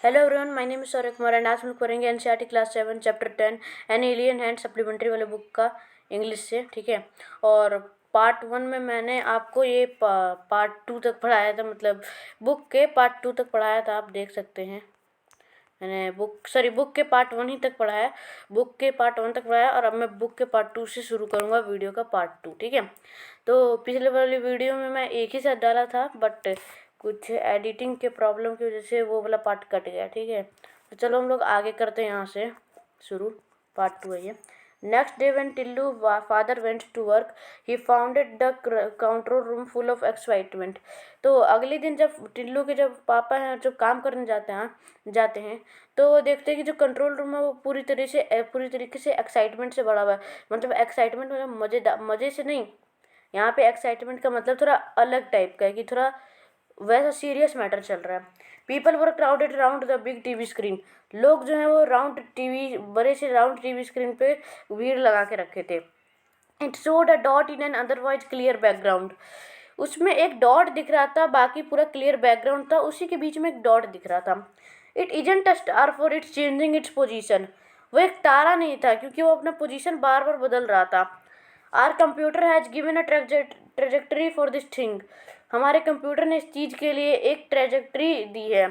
Hello everyone, my name is Saurabh Kumar and आज हम लोग पढ़ेंगे NCERT class 7 chapter 10 an alien hand supplementary वाले बुक का इंग्लिश से। ठीक है। और पार्ट 1 में मैंने आपको ये पार्ट 2 तक पढ़ाया था, मतलब बुक के पार्ट 2 तक पढ़ाया था। आप देख सकते हैं, मैंने बुक के पार्ट 1 ही तक पढ़ाया, बुक के पार्ट 1 तक पढ़ाया और अब मैं बुक के पार्ट 2 से शुरू करूँगा वीडियो का पार्ट 2। ठीक है। तो पिछले वाली वीडियो में मैं एक ही साथ डाला था, बट कुछ एडिटिंग के प्रॉब्लम की वजह से वो वाला पार्ट कट गया। ठीक है। तो चलो हम लोग आगे करते हैं यहाँ से शुरू। पार्ट 2 है ये। Next day when Tillu father went to work he founded the control room full of excitement. तो अगले दिन जब टिल्लू के जब पापा हैं जब काम करने जाते हैं तो वो देखते हैं कि जो कंट्रोल रूम है वो पूरी तरीके से एक्साइटमेंट से भरा हुआ है। मतलब एक्साइटमेंट मतलब मज़े से नहीं, यहाँ पे एक्साइटमेंट का मतलब थोड़ा अलग टाइप का है कि थोड़ा वैसा सीरियस मैटर चल रहा है। People were crowded round the big TV screen. लोग जो है वो बड़े से राउंड टीवी स्क्रीन पे भीड़ लगा के रखे थे। It showed a dot in an otherwise clear background. उसमें एक डॉट दिख रहा था, बाकी पूरा क्लियर बैकग्राउंड था, उसी के बीच में एक डॉट दिख रहा था। It isn't a star for its changing its position. वो एक तारा नहीं था क्योंकि वो अपना पोजीशन बार बार बदल रहा था। Our computer has given a trajectory for this thing. हमारे कंप्यूटर ने इस चीज़ के लिए एक ट्रेजेक्टरी दी है।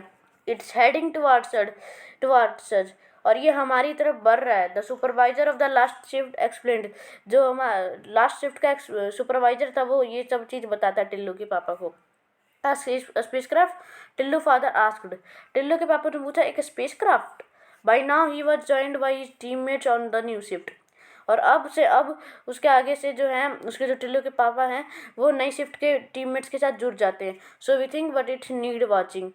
It's heading towards us. और ये हमारी तरफ बढ़ रहा है। The supervisor of the last shift explained. जो हमारा लास्ट शिफ्ट का सुपरवाइजर था वो ये सब चीज़ बताता है टिल्लू के पापा को। Spacecraft, Tillu father asked. Tillu के पापा ने पूछा, एक spacecraft? By now he was joined by his teammates on the new shift. और अब उसके आगे से जो है उसके जो टिल्लू के पापा हैं वो नई शिफ्ट के टीममेट्स के साथ जुड़ जाते हैं। So we think but it need watching.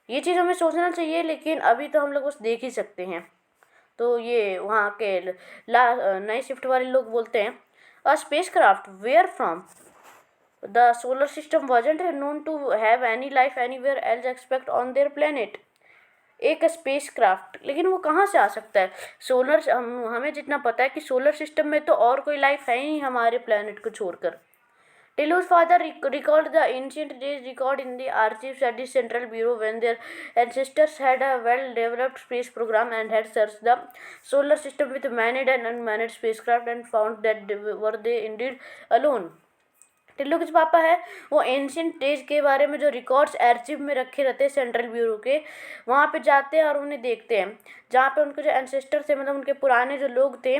ये चीज़ हमें सोचना चाहिए, लेकिन अभी तो हम लोग बस देख ही सकते हैं। तो ये वहाँ के नई शिफ्ट वाले लोग बोलते हैं, a spacecraft where from the solar system wasn't known to have any life anywhere else except on their planet। एक स्पेस क्राफ्ट, लेकिन वो कहाँ से आ सकता है? हमें जितना पता है कि सोलर सिस्टम में तो और कोई लाइफ है ही नहीं हमारे प्लेनेट को छोड़कर। Tilu's father recalled the ancient days record in the archives at the Central Bureau when their ancestors had a well-developed space program and had searched the solar system with manned and unmanned spacecraft and found that were they indeed alone। Tillu के जो पापा है वो ancient days के बारे में जो records archive में रखे रहते हैं सेंट्रल ब्यूरो के, वहाँ पे जाते हैं और उन्हें देखते हैं जहाँ पे उनके जो एंसेस्टर थे, मतलब उनके पुराने जो लोग थे,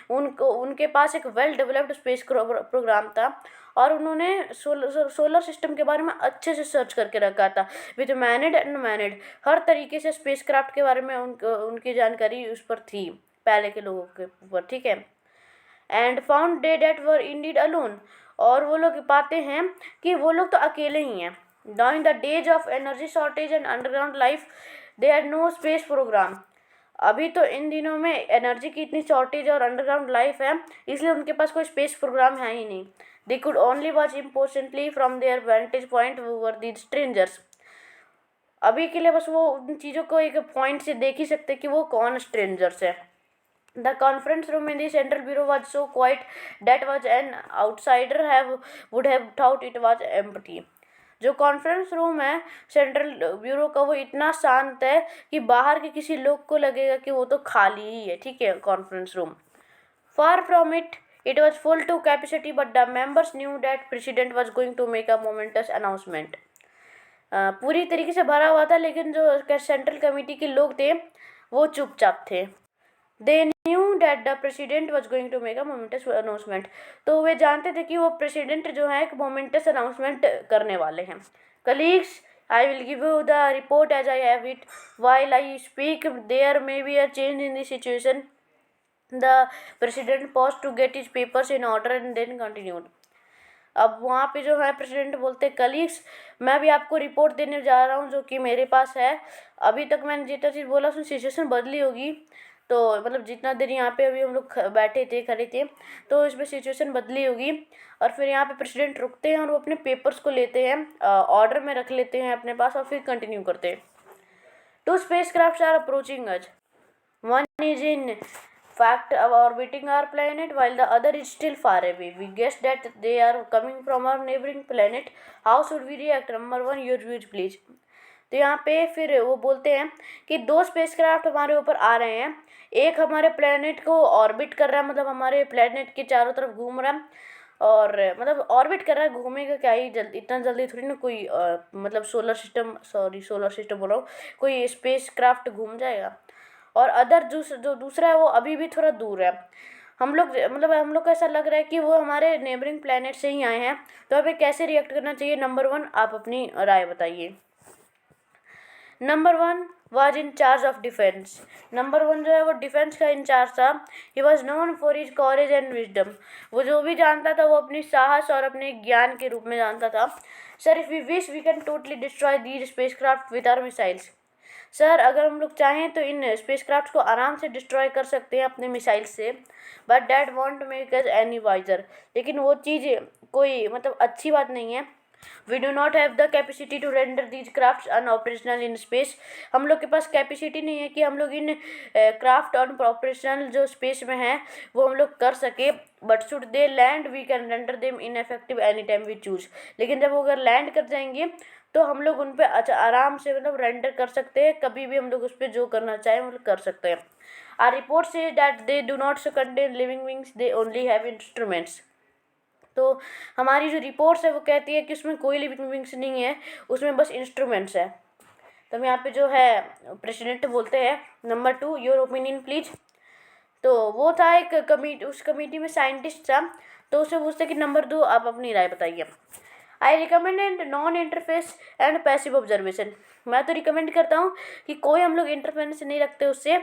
उनके पास एक वेल डेवलप्ड स्पेस प्रोग्राम था और उन्होंने सोलर सिस्टम के बारे में अच्छे से सर्च करके रखा था विद मैनेड एंड मैनेड। हर तरीके से स्पेस क्राफ्ट के बारे में उनकी जानकारी उस पर थी पहले के लोगों के ऊपर। ठीक है। And found they that were indeed alone. और वो लोग पाते हैं कि वो लोग तो अकेले ही हैं। During the days of energy shortage and underground life they had no space program. अभी तो इन दिनों में एनर्जी की इतनी शॉर्टेज और अंडरग्राउंड लाइफ है, इसलिए उनके पास कोई स्पेस प्रोग्राम है ही नहीं। They could only watch importantly from their vantage point were the strangers. अभी के लिए बस वो उन चीज़ों को एक पॉइंट से देख ही सकते कि वो कौन स्ट्रेंजर्स है। The conference room in the Central Bureau was so quiet that was an outsider would have thought it was empty। जो कॉन्फ्रेंस रूम है सेंट्रल ब्यूरो का वो इतना शांत है कि बाहर के किसी लोग को लगेगा कि वो तो खाली ही है। ठीक है। Conference room far from it was full to capacity but the members knew that president was going to make a momentous announcement. पूरी तरीके से भरा हुआ था, लेकिन जो सेंट्रल कमेटी के लोग थे वो चुपचाप थे। They knew that the president was going to make a momentous announcement. तो वे जानते थे कि वो प्रेसिडेंट जो है एक मोमेंटस अनाउंसमेंट करने वाले हैं। Colleagues, I will give you the report as I have it while I speak there may be a change in the situation. The president paused to get his papers in order and then continued. अब वहाँ पे जो है president बोलते हैं, colleagues मैं भी आपको रिपोर्ट देने जा रहा हूँ जो कि मेरे पास है। अभी तक मैंने जितना चीज़ बोला उसमें सिचुएशन बदली होगी, तो मतलब जितना देर यहाँ पे अभी हम लोग बैठे थे खड़े थे तो इसमें सिचुएशन बदली होगी। और फिर यहाँ पे प्रेसिडेंट रुकते हैं और वो अपने पेपर्स को लेते हैं, ऑर्डर में रख लेते हैं अपने पास और फिर कंटिन्यू करते हैं। Two spacecraft are approaching us. One is in fact orbiting our planet while the other is still far away. We guess that they are coming from our neighboring planet. How should we react? Number 1, your views please। तो यहाँ पे फिर वो बोलते हैं कि दो spacecraft हमारे ऊपर आ रहे हैं, एक हमारे प्लेनेट को ऑर्बिट कर रहा है, मतलब हमारे प्लेनेट के चारों तरफ घूम रहा है, और मतलब ऑर्बिट कर रहा है, घूमेगा क्या ही जल्दी, इतना जल्दी थोड़ी ना कोई मतलब सोलर सिस्टम बोल रहा हूँ, कोई स्पेस क्राफ्ट घूम जाएगा। और अदर जो दूसरा है वो अभी भी थोड़ा दूर है। हम लोग को ऐसा लग रहा है कि वो हमारे नेबरिंग प्लेनेट से ही आए हैं। तो हमें कैसे रिएक्ट करना चाहिए? नंबर 1 आप अपनी राय बताइए। Number 1 was in charge of defence. Number 1 जो है वो डिफेंस का इंचार्ज था। He was known for his courage and wisdom. वो जो भी जानता था वो अपनी साहस और अपने ज्ञान के रूप में जानता था। Sir, if we wish we can totally destroy these spacecraft with our missiles. Sir, अगर हम लोग चाहें तो इन स्पेसक्राफ्ट को आराम से डिस्ट्रॉय कर सकते हैं अपने मिसाइल से, but that won't make us any wiser. लेकिन वो चीज़ कोई मतलब अच्छी बात नहीं है। We do not have the capacity to render these craft unoperational in space. हम लोग के पास कैपेसिटी नहीं है कि हम लोग इन क्राफ्ट अनऑपरेशनल जो स्पेस में है वो हम लोग कर सके। But should they land we can render them ineffective any time we choose. लेकिन जब वो अगर लैंड कर जाएंगे तो हम लोग उन पर आराम से मतलब रेंडर कर सकते हैं, कभी भी हम लोग उस पर जो करना चाहें वो कर सकते हैं। R report say that they do not contain living wings, they only have instruments. तो हमारी जो रिपोर्ट्स है वो कहती है कि उसमें कोई लिविंग विंग्स नहीं है, उसमें बस इंस्ट्रूमेंट्स है। तो हम यहाँ पे जो है प्रेसिडेंट बोलते हैं नंबर 2 योर ओपिनियन प्लीज। तो वो था एक कमेटी, उस कमेटी में साइंटिस्ट था, तो उससे पूछते कि नंबर 2 आप अपनी राय बताइए। I recommend non interface and passive observation. मैं तो रिकमेंड करता हूँ कि कोई हम लोग इंटरफेरेंस नहीं रखते उससे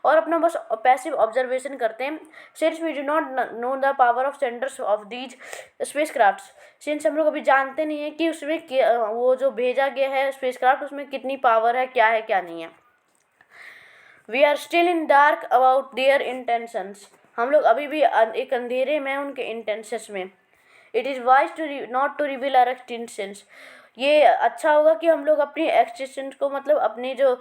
और अपना बस पैसिव ऑब्जर्वेशन करते हैं। Since we do not know the power of senders of these spacecraft. Since हम लोग अभी जानते नहीं है कि उसमें वो जो भेजा गया है स्पेस क्राफ्ट उसमें कितनी पावर है क्या नहीं है। We are still in dark about their intentions. हम लोग अभी भी एक अंधेरे में उनके इंटेंशंस में। It is wise to not to reveal our extensions. ये अच्छा होगा कि हम लोग अपनी एक्सटेंशंस को मतलब अपनी जो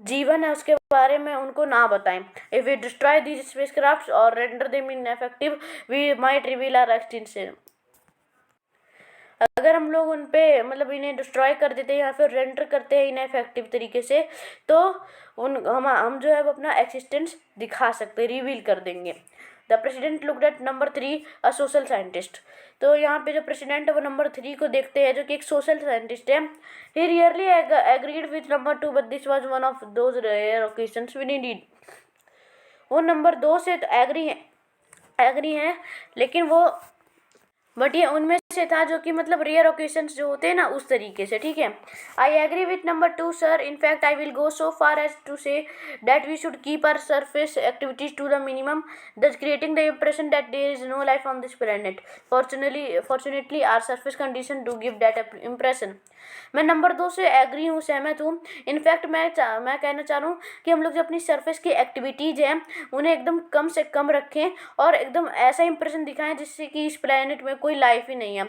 जीवन है उसके बारे में उनको ना बताएं। If we destroy these spacecrafts और render them ineffective we might reveal our extension. अगर हम लोग उन पे मतलब इन्हें डिस्ट्रॉय कर देते हैं या फिर रेंडर करते हैं इनएफेक्टिव तरीके से, तो हम जो है वो अपना एक्सिस्टेंस दिखा सकते, रिवील कर देंगे। The president looked at number 3 a social scientist. तो यहाँ पे जो प्रेसिडेंट है वो नंबर 3 को देखते हैं जो कि एक सोशल साइंटिस्ट है। He really agreed with number 2 but this was one of those rare occasions we need. वो नंबर 2 से तो एग्री हैं, लेकिन वो बट ये उनमें से था जो कि मतलब रेयर ओकेशंस जो होते हैं ना उस तरीके से, ठीक है। I agree with number 2 sir, in fact I will go so far as to say that we should keep our surface activities to the minimum, thus creating the impression that there is no life on this planet. Fortunately our surface condition do give that impression. मैं number 2 से agree हूँ, सहमत हूँ। In fact मैं कहना चाह रहा हूँ कि हम लोग जो अपनी सरफेस की एक्टिविटीज़ हैं उन्हें एकदम कम से कम रखें और एकदम ऐसा इंप्रेशन दिखाएं जिससे कि इस प्लेनेट में कोई लाइफ ही नहीं है।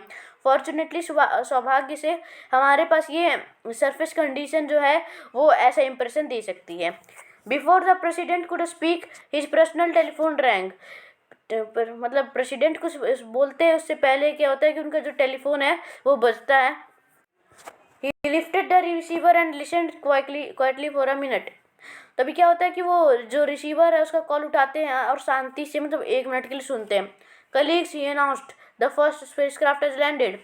फॉर्चुनेटली सौभाग्य से हमारे पास ये सरफेस कंडीशन जो है वो ऐसा इंप्रेशन दे सकती है। Before the president could speak his personal telephone wrong. मतलब प्रेसिडेंट कुछ बोलते हैं उससे पहले क्या होता है कि उनका जो टेलीफोन है वो बजता है। He lifted the receiver and listened quietly for a minute. तभी क्या होता है कि वो जो रिसीवर है उसका कॉल उठाते हैं और शांति से मतलब 1 मिनट के लिए सुनते हैं। Colleagues, he announced, the first spacecraft has landed.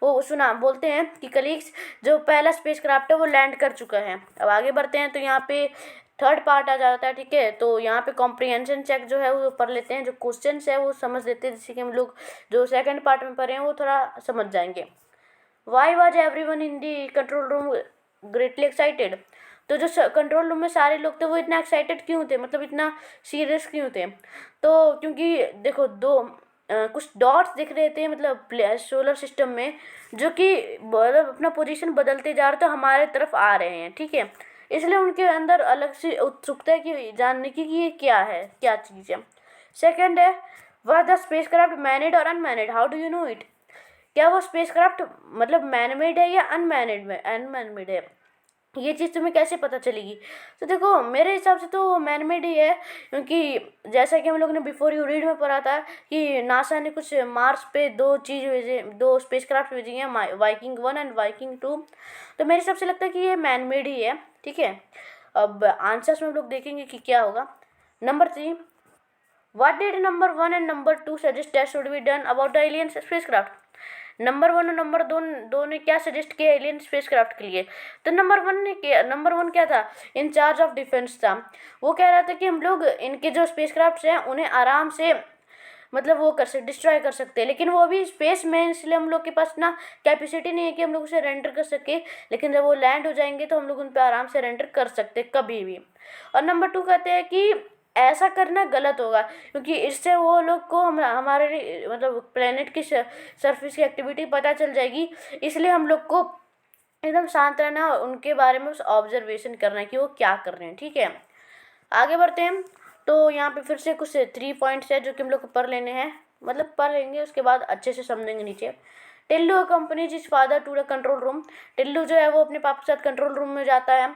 वो बोलते हैं कि कलीग्स जो पहला स्पेसक्राफ्ट है वो लैंड कर चुका है। अब आगे बढ़ते हैं तो यहाँ पे थर्ड पार्ट आ जाता है, ठीक है। तो यहाँ पे कॉम्प्रिहेंशन चेक जो है वो पढ़ लेते हैं, जो क्वेश्चन है वो समझ लेते हैं, जैसे कि हम लोग जो सेकंड पार्ट में पढ़े हैं वो थोड़ा समझ जाएंगे। Why was every one in the control room greatly excited. तो जो कंट्रोल रूम में सारे लोग थे वो इतना एक्साइटेड क्यों थे, मतलब इतना सीरियस क्यों थे? तो क्योंकि देखो कुछ डॉट्स दिख रहे थे मतलब सोलर सिस्टम में जो कि मतलब अपना पोजीशन बदलते जा रहे थे, हमारे तरफ आ रहे हैं, ठीक है। इसलिए उनके अंदर अलग से उत्सुकता है कि जानने की कि ये क्या है, क्या चीज़ है। सेकेंड है, वह द स्पेसक्राफ्ट मैनेड और unmanned, how do you know it. क्या वो स्पेसक्राफ्ट मतलब मैनमेड है या अनमैनेड है? ये चीज़ तुम्हें कैसे पता चलेगी? तो देखो मेरे हिसाब से तो वो मैन मेड ही है, क्योंकि जैसा कि हम लोग ने बिफोर यू रीड में पढ़ा था कि नासा ने कुछ मार्स पे दो स्पेसक्राफ्ट भेजी हैं, वाइकिंग 1 एंड वाइकिंग 2। तो मेरे हिसाब से लगता है कि ये मैन मेड ही है, ठीक है। अब आंसर्स में हम लोग देखेंगे कि क्या होगा। Number 3, what did number 1 and number 2 suggest that should be done about the alien spacecraft? Number 1 और नंबर 2 ने क्या सजेस्ट किया एलियन स्पेसक्राफ्ट के लिए? तो नंबर 1 क्या था? इंचार्ज ऑफ डिफेंस था। वो कह रहा था कि हम लोग इनके जो स्पेसक्राफ्ट हैं उन्हें आराम से मतलब वो कर सकते, डिस्ट्रॉय कर सकते हैं, लेकिन वो अभी स्पेस में है, इसलिए हम लोग के पास ना कैपेसिटी नहीं है कि हम लोग उसे रेंडर कर सके। लेकिन जब वो लैंड हो जाएंगे तो हम लोग उन पर आराम से रेंडर कर सकते हैं कभी भी। और नंबर 2 कहते हैं कि ऐसा करना गलत होगा, क्योंकि इससे वो लोग को हमारे मतलब प्लेनेट की सरफेस की एक्टिविटी पता चल जाएगी। इसलिए हम लोग को एकदम शांत रहना और उनके बारे में ऑब्जर्वेशन करना है कि वो क्या कर रहे हैं, ठीक है। आगे बढ़ते हैं। तो यहाँ पे फिर से कुछ 3 पॉइंट्स है जो कि हम लोग को पढ़ लेने हैं, मतलब पढ़ लेंगे उसके बाद अच्छे से समझेंगे नीचे। Tillu accompanies his father to the control room. Tillu जो है वो अपने पापा के साथ कंट्रोल रूम में जाता है।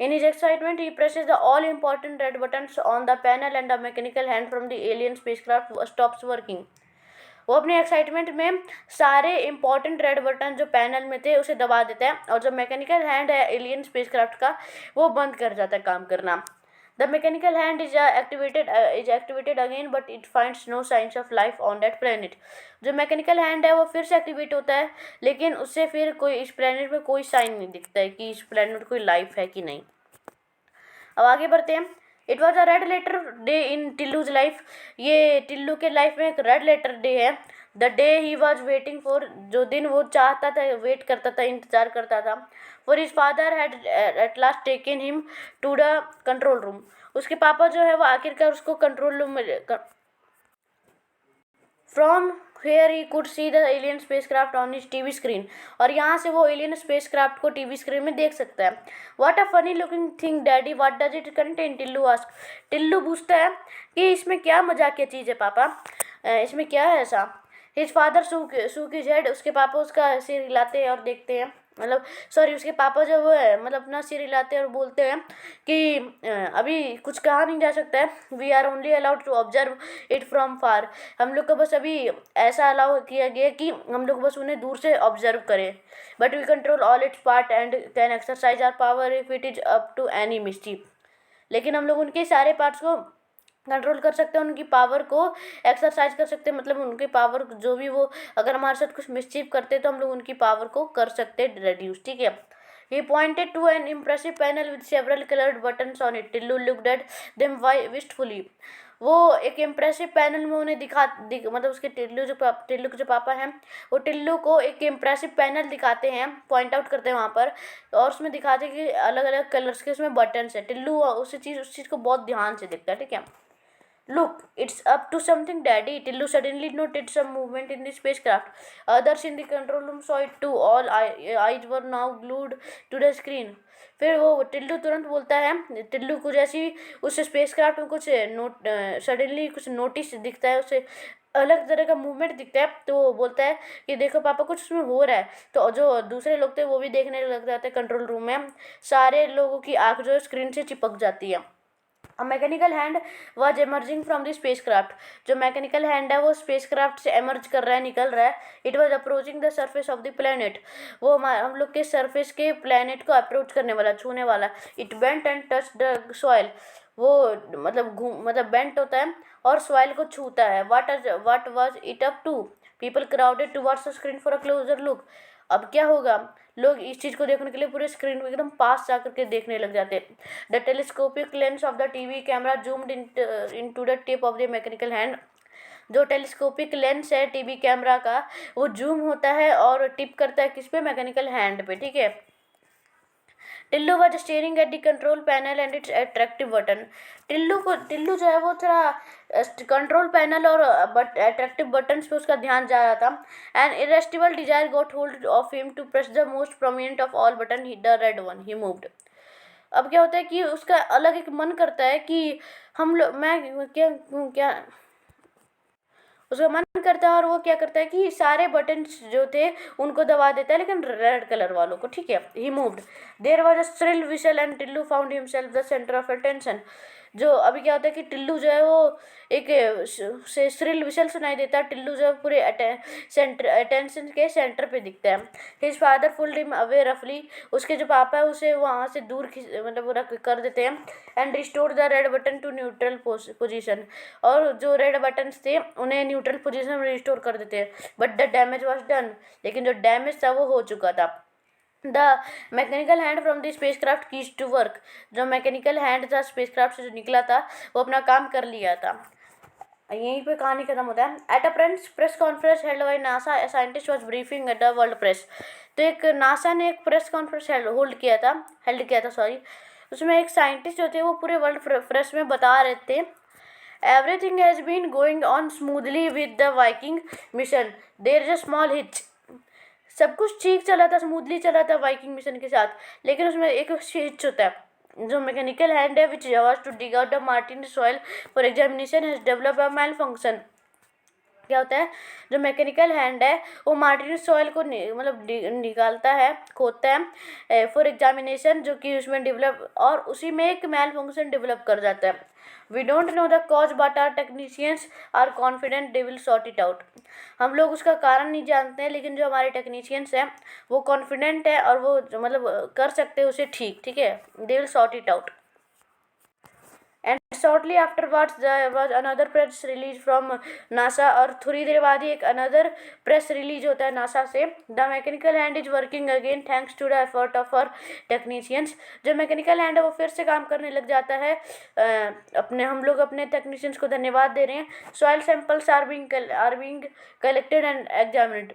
In his excitement he presses the all important red buttons on the panel and the mechanical hand from the alien spacecraft stops working. वो अपने एक्साइटमेंट में सारे इंपॉर्टेंट रेड बटन जो पैनल में थे उसे दबा देता है, और जो मैकेनिकल हैंड है एलियन स्पेसक्राफ्ट का वो बंद कर जाता है काम करना। The mechanical hand is activated again but it finds no signs of life on that planet. जो मैकेनिकल हैंड है वो फिर से एक्टिवेट होता है, लेकिन उससे फिर कोई इस प्लेनेट में कोई साइन नहीं दिखता है कि इस प्लेनेट में कोई लाइफ है कि नहीं। अब आगे बढ़ते हैं। It was a red letter day in Tillu's life. ये टिल्लू के लाइफ में एक रेड लेटर डे है। The day he was waiting for, जो दिन वो चाहता था, वेट करता था, इंतजार करता था। For his father had at last taken him to the control room. उसके पापा जो है वो आखिरकार उसको कंट्रोल रूम में from here he could see the alien spacecraft on his TV screen. और यहाँ से वो एलियन स्पेसक्राफ्ट को टीवी स्क्रीन में देख सकता है। What a funny looking thing daddy, what does it contain? Tillu ask. Tillu पूछता है कि इसमें क्या मजाकिया चीज़ है पापा, इसमें क्या है ऐसा? His father shook his head. उसके पापा उसका सिर हिलाते हैं और देखते हैं, मतलब सॉरी उसके पापा जो वो है मतलब अपना सिर हिलाते हैं और बोलते हैं कि अभी कुछ कहा नहीं जा सकता है। We are only allowed to observe it from far. हम लोग को बस अभी ऐसा अलाउ किया गया कि हम लोग बस उन्हें दूर से ऑब्जर्व करें। But we control all its parts and can exercise our power if it is up to any mischief. लेकिन हम लोग उनके सारे पार्ट्स को कंट्रोल कर सकते हैं, उनकी पावर को एक्सरसाइज कर सकते हैं, मतलब उनकी पावर जो भी वो अगर हमारे साथ कुछ मिसचीफ करते हैं तो हम लोग उनकी पावर को कर सकते हैं रिड्यूस, ठीक है। He pointed to an impressive panel with several colored buttons on it. Tillu looked at them wistfully. वो एक इम्प्रेसिव पैनल में उन्हें मतलब उसके टिल्लू के जो पापा हैं वो टिल्लू को एक इम्प्रेसिव पैनल दिखाते हैं, पॉइंट आउट करते हैं वहाँ पर, और उसमें दिखाते हैं कि अलग अलग कलर्स के उसमें बटन्स हैं। टिल्लू उस चीज़ को बहुत ध्यान से देखता है, ठीक है। Look, it's up to something, Daddy. Tillu suddenly noted some movement in the spacecraft. Others in the control room saw it too. All eyes were now glued to the screen. फिर वो टिल्लू तुरंत बोलता है, टिल्लू को जैसे ही उस स्पेसक्राफ्ट में कुछ सडनली कुछ नोटिस दिखता है, उसे अलग तरह का मूवमेंट दिखता है, तो वो बोलता है कि देखो पापा कुछ उसमें हो रहा है। तो जो दूसरे लोग थे वो भी देखने लग जाते हैं कंट्रोल रूम में। सारे लोगों की आँख जो है स्क्रीन से चिपक जाती है। A mechanical hand was emerging from the spacecraft. जो मैकेनिकल हैंड है वो स्पेसक्राफ्ट से एमर्ज कर रहा है, निकल रहा है। It was approaching the surface of the planet. वो हम लोग के सरफेस के प्लेनेट को अप्रोच करने वाला, छूने वाला। It bent and touch the soil. वो मतलब बेंट होता है और सॉइल को छूता है। What was it up to? People crowded towards the screen for a closer look. अब क्या होगा? लोग इस चीज़ को देखने के लिए पूरे स्क्रीन को एकदम पास जा करके देखने लग जाते हैं। The telescopic lens of the TV camera zoomed in to the tip of the mechanical hand. जो टेलीस्कोपिक लेंस है टीवी कैमरा का वो जूम होता है और टिप करता है किस पे? मैकेनिकल हैंड पे, ठीक है। Tillu was staring at the control panel and its attractive button. Tillu जो है वो थोड़ा कंट्रोल पैनल और अट्रैक्टिव बटन पे उसका ध्यान जा रहा था। And irresistible desire got hold of him to press the most prominent of all button, the red one. He moved. अब क्या होता है कि उसका अलग एक मन करता है कि हम लोग मैं क्या क्या उसका मन करता है और वो क्या करता है कि सारे बटन्स जो थे उनको दबा देता है, लेकिन रेड कलर वालों को, ठीक है। He moved, there was a shrill whistle and Tillu found himself the centre of attention. जो अभी क्या होता है कि टिल्लू जो है वो एक से श्रिल विशल सुनाई देता है, टिल्लू जो है पूरे सेंटर अटेंशन के सेंटर पे दिखता है। His father pulled him away रफली, उसके जो पापा है उसे वहाँ से दूर मतलब रख कर देते हैं। And restore the red button to neutral position, और जो रेड बटन्स थे उन्हें न्यूट्रल पोजीशन में रिस्टोर कर देते हैं। But the damage was done, लेकिन जो डैमेज था वो हो चुका था। The mechanical hand from the space craft keys to work, जो मैकेनिकल हैंड था स्पेस क्राफ्ट से जो निकला था वो अपना काम कर लिया था। यहीं पे कहानी खत्म होता है। At a press conference held by NASA, a scientist was briefing at the world press. तो एक नासा ने एक प्रेस कॉन्फ्रेंस हेल्ड किया था सॉरी। उसमें एक साइंटिस्ट जो थे वो पूरे वर्ल्ड प्रेस में बता रहे थे, everything has been going on smoothly with the Viking mission, there is a small hitch. सब कुछ ठीक चला था, स्मूथली चला था वाइकिंग मिशन के साथ, लेकिन उसमें एक हिच होता है। जो मैकेनिकल हैंड है which was to dig out the Martian soil for examination has develop a malfunction. क्या होता है, जो मैकेनिकल हैंड है वो मार्टिन सॉइल को मतलब निकालता है, खोदता है फॉर एग्जामिनेशन, जो कि उसमें डेवलप, और उसी में एक मैल फंक्शन डेवलप कर जाता है। We don't know the cause but our technicians are confident they will sort it out. हम लोग उसका कारण नहीं जानते हैं, लेकिन जो हमारे टेक्नीशियंस हैं वो कॉन्फिडेंट है और वो मतलब कर सकते हैं उसे ठीक है। They will sort it out. And shortly afterwards there was another press release from NASA, और थोड़ी देर बाद ही एक अनदर प्रेस रिलीज होता है नासा से। The mechanical hand is working again thanks to the effort of our technicians. जो mechanical hand है वो फिर से काम करने लग जाता है, हम लोग अपने टेक्नीशियंस को धन्यवाद दे रहे हैं। Soil samples are being collected and examined.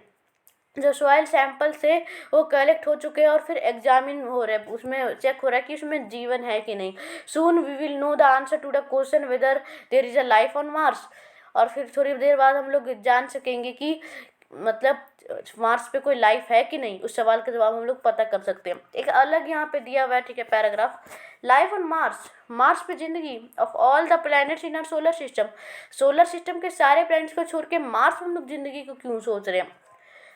जो सॉइल सैंपल से वो कलेक्ट हो चुके हैं और फिर एग्जामिन हो रहे हैं, उसमें चेक हो रहा है कि उसमें जीवन है कि नहीं। Soon we will know the answer to the question whether there is a life on Mars. और फिर थोड़ी देर बाद हम लोग जान सकेंगे कि मतलब मार्स पे कोई लाइफ है कि नहीं, उस सवाल का जवाब हम लोग पता कर सकते हैं। एक अलग यहाँ पे दिया हुआ है, ठीक है, paragraph. Life on Mars, Mars पे जिंदगी। Of all the planets in our solar system के सारे प्लैनेट्स को छोड़ के मार्स पे हम लोग जिंदगी को क्यों सोच रहे हैं।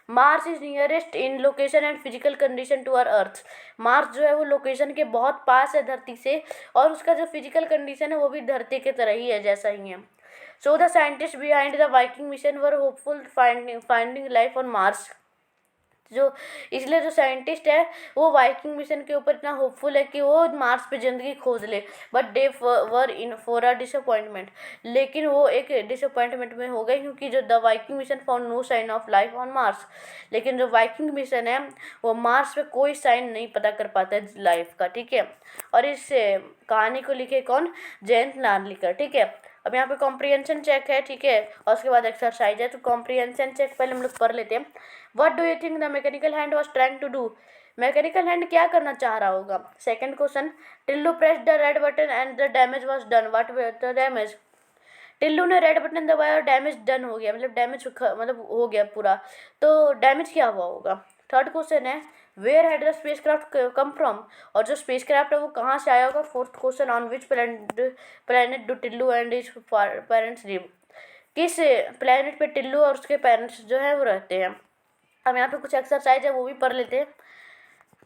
Mars is nearest in location and physical condition to our earth. Mars जो है वो लोकेशन के बहुत पास है धरती से, और उसका जो फिजिकल कंडीशन है वो भी धरती के तरह ही है, जैसा ही है। So the scientist behind the Viking mission were hopeful finding life on Mars. जो इसलिए जो साइंटिस्ट है वो वाइकिंग मिशन के ऊपर इतना होपफुल है कि वो मार्स पे ज़िंदगी खोज ले। But they were in for a disappointment, लेकिन वो एक डिसअपॉइंटमेंट में हो गए, क्योंकि जो the Viking mission found no sign of life on Mars. लेकिन जो वाइकिंग मिशन है वो मार्स पे कोई साइन नहीं पता कर पाता है लाइफ का, ठीक है। और इस कहानी को लिखे कौन, जयंत नार्लिकर, ठीक है। अब यहाँ पे कॉम्प्रिहेंशन चेक है, ठीक है, और उसके बाद एक्सरसाइज है। तो कॉम्प्रिहेंशन चेक पहले हम लोग पढ़ लेते हैं। What do you think the mechanical hand was trying to do. Mechanical hand क्या करना चाह रहा होगा। Second question, Tillu press the red button and the damage was done, what were the damage. Tillu ने रेड बटन दबाया और डैमेज डन हो गया, मतलब डैमेज मतलब हो गया पूरा। तो डैमेज क्या हुआ होगा। थर्ड क्वेश्चन है, where had the space craft come from, और जो स्पेस क्राफ्ट है वो कहाँ से आया होगा। Fourth question, on which planet do Tillu and his parents live, किस प्लेनेट पे टिल्लू और उसके पेरेंट्स जो है वो रहते हैं। अब यहाँ पे कुछ एक्सरसाइज है वो भी पढ़ लेते हैं।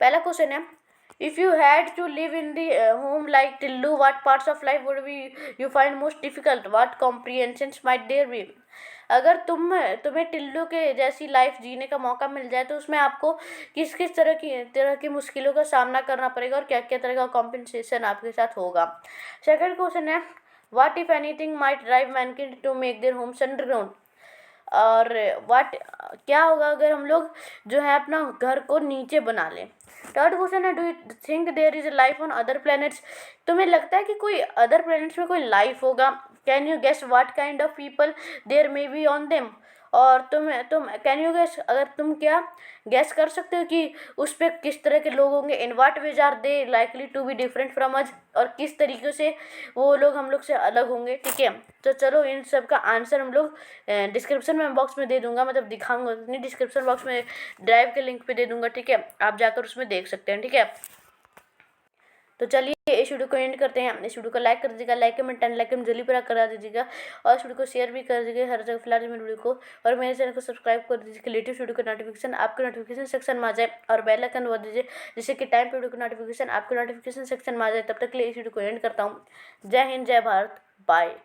पहला क्वेश्चन है, if you had to live in the home like Tillu, what parts of life would be you find most difficult, what comprehensions might there be. अगर तुम्हें टिल्लू के जैसी लाइफ जीने का मौका मिल जाए तो उसमें आपको किस किस तरह की मुश्किलों का सामना करना पड़ेगा और क्या क्या तरह का कॉम्पनसेशन आपके साथ होगा। सेकंड क्वेश्चन है, what if anything might drive mankind to make their homes underground, और व्हाट क्या होगा अगर हम लोग जो है अपना घर को नीचे बना लें। थर्ड क्वेश्चन है, do you think there is life on other planets, तुम्हें लगता है कि कोई अदर प्लैनेट्स में कोई लाइफ होगा। Can you guess what kind of people there may be on them, और तुम कैन यू गेस, अगर तुम क्या गेस कर सकते हो कि उस पर किस तरह के लोग होंगे। In what ways are they likely to be different from us, और किस तरीके से वो लोग हम लोग से अलग होंगे, ठीक है। तो चलो इन सब का आंसर हम लोग डिस्क्रिप्शन में बॉक्स में दे दूंगा, मतलब दिखाऊंगा नहीं, डिस्क्रिप्शन बॉक्स में ड्राइव के लिंक पे दे दूंगा, ठीक है, आप जाकर उसमें देख सकते हैं, ठीक है। तो चलिए इस वीडियो को एंड करते हैं। इस वीडियो को लाइक कर दीजिएगा, लाइक कमेंट 10 लाइक कमेंट जल्दी पूरा करा दीजिएगा और इस वीडियो को शेयर भी कर दीजिएगा हर जगह फिलहाल मेरे वीडियो को, और मेरे चैनल को सब्सक्राइब कर दीजिए। लेटेस्ट वीडियो का नोटिफिकेशन आपके नोटिफिकेशन सेक्शन में आ जाए और बेल आइकन दबा दीजिए जिससे कि टाइम पे वीडियो का नोटिफिकेशन आपके नोटिफिकेशन सेक्शन में आ जाए। तब तक के लिए इस वीडियो को एंड करता हूँ। जय हिंद, जय भारत, बाय।